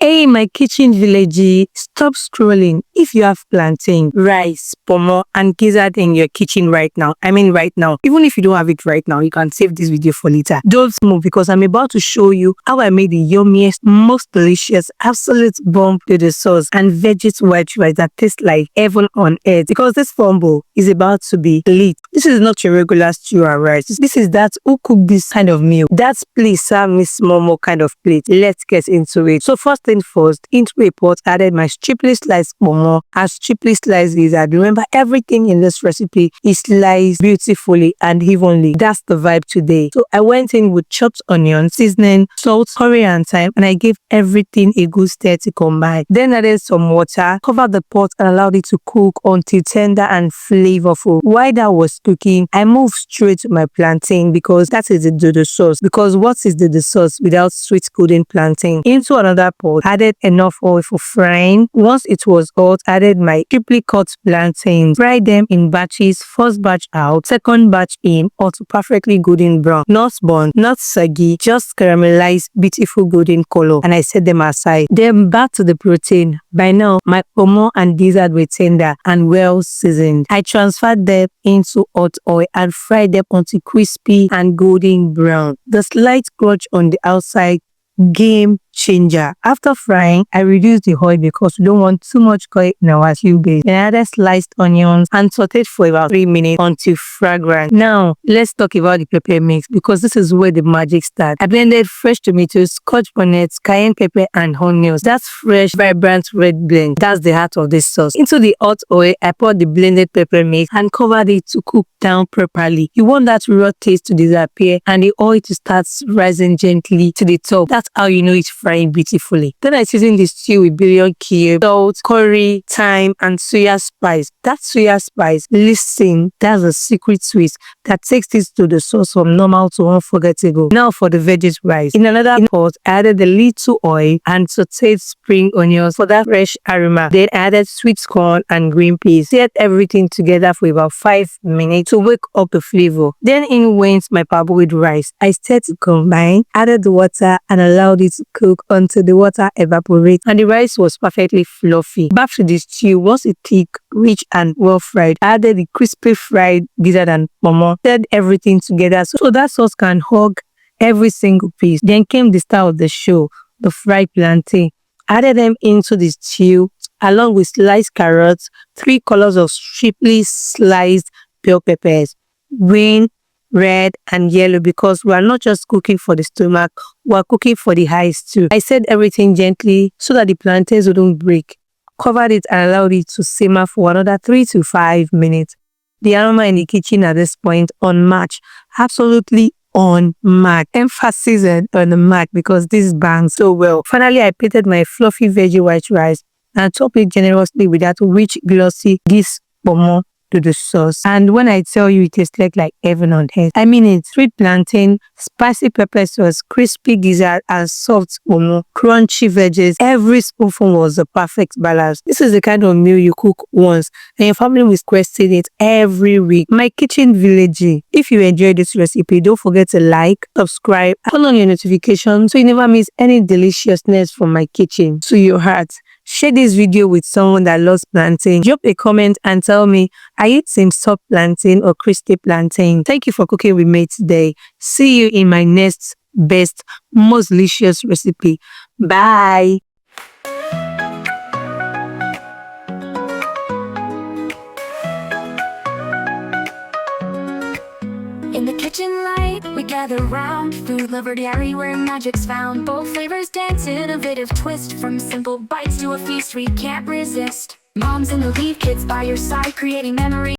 Hey, my kitchen village, stop scrolling. If you have plantain, rice, ponmo, and gizzard in your kitchen right now, even if you don't have it right now, you can save this video for later. Don't move because I'm about to show you how I made the yummiest, most delicious, absolute bomb Dodo sauce and Veggies White Rice that tastes like heaven on earth. Because this fumble is about to be lit. This is not your regular stew and rice. This is that who cooked this kind of meal. That's please serve me small more kind of plate. Let's get into it. So first thing first, into a pot added my cheaply sliced ponmo. As cheaply sliced gizzard. Remember, everything in this recipe is sliced beautifully and evenly. That's the vibe today. So I went in with chopped onions, seasoning, salt, curry and thyme, and I gave everything a good stir to combine. Then added some water, covered the pot and allowed it to cook until tender and flavorful. While that was cooking, I moved straight to my plantain because that is the Dodo sauce. Because what is Dodo sauce without sweet golden plantain? Into another pot, added enough oil for frying. Once it was hot, added my triply cut plantains. Fry them in batches, first batch out, second batch in, until perfectly golden brown. Not burnt, not saggy, just caramelized, beautiful golden color. And I set them aside. Then back to the protein. By now, my ponmo and gizzard were tender and well seasoned. I transferred them into hot oil and fried them until crispy and golden brown. The slight crunch on the outside, game changer. After frying, I reduced the oil because we don't want too much oil in our stew base. Then I added sliced onions and sauteed for about 3 minutes until fragrant. Now, let's talk about the pepper mix because this is where the magic starts. I blended fresh tomatoes, Scotch bonnet, cayenne pepper and onions. That's fresh, vibrant red blend. That's the heart of this sauce. Into the hot oil, I poured the blended pepper mix and covered it to cook down properly. You want that raw taste to disappear and the oil to start rising gently to the top. That's how you know it's frying beautifully. Then I seasoned the stew with bouillon cube, salt, curry, thyme, and suya spice. That suya spice, listen, that's a secret twist that takes this to the sauce from normal to unforgettable. Now for the veggies rice. In another pot, I added a little oil and sauteed spring onions for that fresh aroma. Then I added sweet corn and green peas. Stirred everything together for about 5 minutes to wake up the flavor. Then in went my parboiled rice. I stirred to combine, added the water and allowed it to cook until the water evaporates and the rice was perfectly fluffy. Back to the stew, once it thick, rich and well fried, added the crispy fried gizzard and ponmo. Stirred everything together so that sauce can hug every single piece. Then came the star of the show, the fried plantain. Added them into the stew along with sliced carrots, 3 colors of cheaply sliced bell peppers, green, red and yellow, because we are not just cooking for the stomach, we are cooking for the eyes too. I said everything gently so that the plantains wouldn't break. Covered it and allowed it to simmer for another 3 to 5 minutes. The aroma in the kitchen at this point unmatched, absolutely unmatched. Emphasis on the match because this bangs so well. Finally, I plated my fluffy veggie white rice and topped it generously with that rich, glossy Gizzard ponmo Dodo sauce. And when I tell you it tastes like heaven on earth, I mean it. Sweet plantain, spicy pepper sauce, crispy gizzard and soft ponmo, crunchy veggies. Every spoonful was the perfect balance. This is the kind of meal you cook once and your family will question it every week. My kitchen village. If you enjoyed this recipe, don't forget to like, subscribe, turn on your notifications so you never miss any deliciousness from my kitchen to your heart. Share this video with someone that loves plantain. Drop a comment and tell me, are you team soft plantain or crispy plantain? Thank you for cooking with me today. See you in my next best, most delicious recipe. Bye. In the kitchen light, we gather round. Food lover diary where magic's found. Bold flavors dance, innovative twist. From simple bites to a feast we can't resist. Moms in the lead, kids by your side, creating memories.